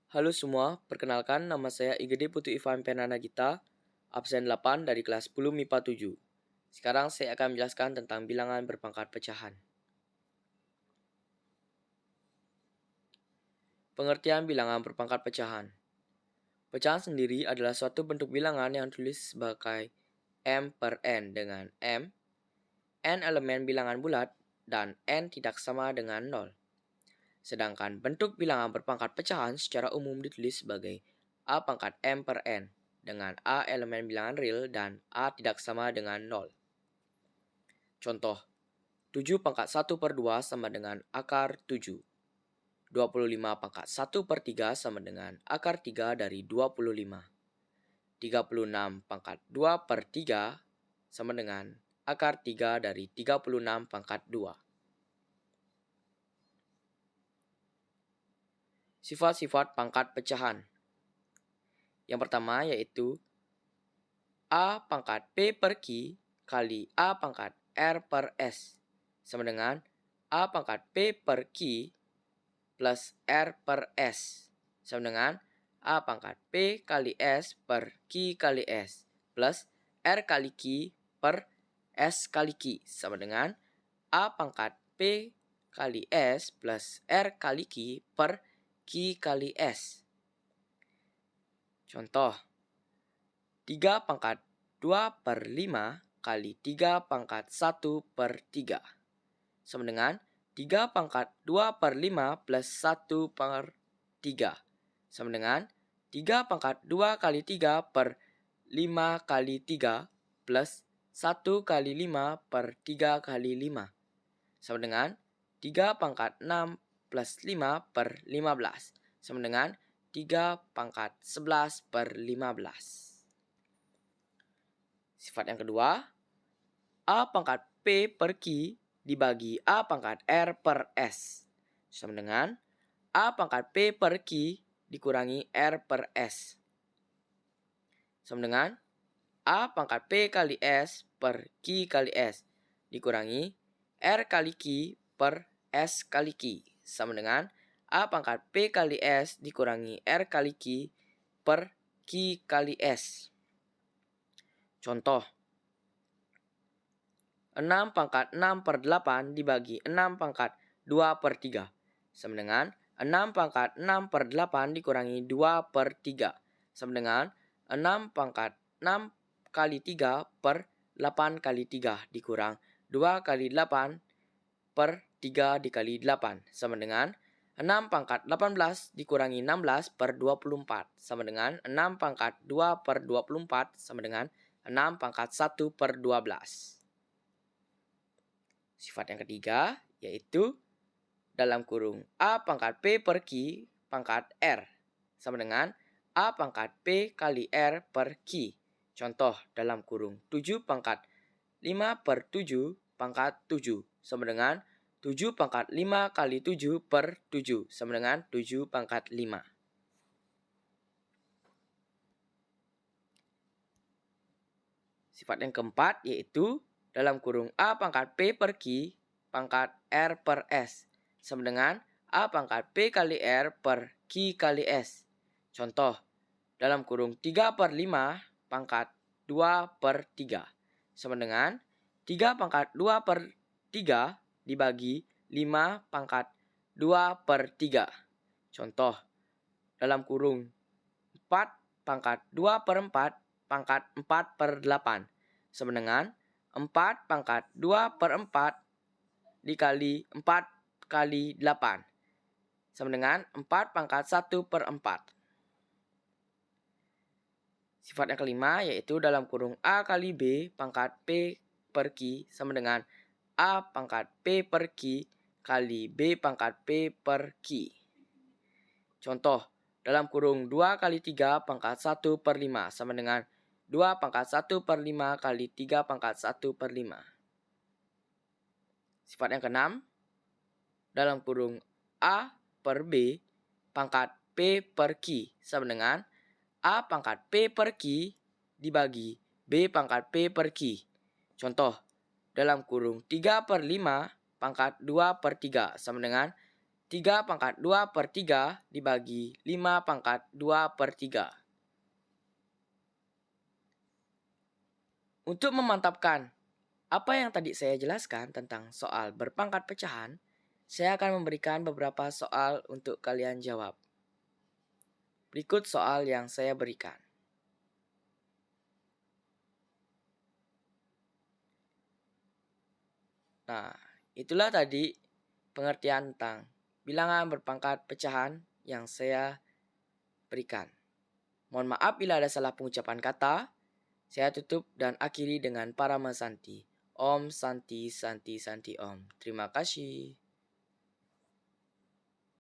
Halo semua, perkenalkan nama saya Igede Putu Ivan Penanagita, absen 8 dari kelas 10 MIPA 7. Sekarang saya akan menjelaskan tentang bilangan berpangkat pecahan. Pengertian bilangan berpangkat pecahan. Pecahan sendiri adalah suatu bentuk bilangan yang tulis sebagai M per N dengan N elemen bilangan bulat, dan N tidak sama dengan 0. Sedangkan bentuk bilangan berpangkat pecahan secara umum ditulis sebagai A pangkat M per N dengan A elemen bilangan real dan A tidak sama dengan 0. Contoh, 7 pangkat 1 per 2 sama dengan akar 7. 25 pangkat 1 per 3 sama dengan akar 3 dari 25. 36 pangkat 2 per 3 sama dengan akar 3 dari 36 pangkat 2. Sifat-sifat pangkat pecahan. Yang pertama yaitu A pangkat P per Q kali A pangkat R per S sama dengan A pangkat P per Q plus R per S sama dengan A pangkat P kali S per Q kali S plus R kali Q per S kali Q sama dengan A pangkat P kali S plus R kali Q per Q kali S. Contoh, 3 pangkat 2 per 5 kali 3 pangkat 1 per 3 sama dengan 3 pangkat 2 per 5 plus 1 per 3 sama dengan 3 pangkat 2 kali 3 per 5 kali 3 plus 1 kali 5 per 3 kali 5 sama dengan 3 pangkat 6 plus 5 per 15 sama dengan 3 pangkat 11 per 15. Sifat yang kedua, A pangkat P per Q dibagi A pangkat R per S sama dengan A pangkat P per Q dikurangi R per S sama dengan A pangkat P kali S per Q kali S dikurangi R kali Q per S kali Q sama dengan A pangkat P kali S dikurangi R kali Q per Q kali S. Contoh, 6 pangkat 6 per 8 dibagi 6 pangkat 2 per 3 sama dengan 6 pangkat 6 per 8 dikurangi 2 per 3 sama dengan 6 pangkat 6 kali 3 per 8 kali 3 dikurang 2 kali 8 per 3 dikali 8 sama dengan 6 pangkat 18 dikurangi 16 per 24 sama dengan 6 pangkat 2 per 24 sama dengan 6 pangkat 1 per 12. Sifat yang ketiga yaitu dalam kurung A pangkat P per Q pangkat R sama dengan A pangkat P kali R per Q. Contoh dalam kurung 7 pangkat 5 per 7 pangkat 7 sama dengan 7 pangkat 5 kali 7 per 7 sama dengan 7 pangkat 5. Sifat yang keempat yaitu dalam kurung A pangkat P per Q pangkat R per S sama dengan A pangkat P kali R per Q kali S. Contoh, dalam kurung 3 per 5 pangkat 2 per 3 sama dengan 3 pangkat 2 per 3 dibagi 5 pangkat 2 per 3. Contoh, dalam kurung 4 pangkat 2 per 4 pangkat 4 per 8 sama dengan 4 pangkat 2 per 4 dikali 4 kali 8 sama dengan 4 pangkat 1 per 4. Sifat yang kelima yaitu dalam kurung A kali B pangkat P per Q sama dengan A pangkat P per Q kali B pangkat P per Q. Contoh, dalam kurung 2 kali 3 pangkat 1 per 5 sama dengan 2 pangkat 1 per 5 kali 3 pangkat 1 per 5. Sifat yang keenam, dalam kurung A per B pangkat P per Q sama dengan A pangkat P per Q dibagi B pangkat P per Q. Contoh, dalam kurung 3 per 5 pangkat 2 per 3 sama dengan 3 pangkat 2 per 3 dibagi 5 pangkat 2 per 3. Untuk memantapkan apa yang tadi saya jelaskan tentang soal berpangkat pecahan, saya akan memberikan beberapa soal untuk kalian jawab. Berikut soal yang saya berikan. Nah, itulah tadi pengertian tentang bilangan berpangkat pecahan yang saya berikan. Mohon maaf bila ada salah pengucapan kata. Saya tutup dan akhiri dengan Parama Santi. Om Santi Santi Santi Om. Terima kasih.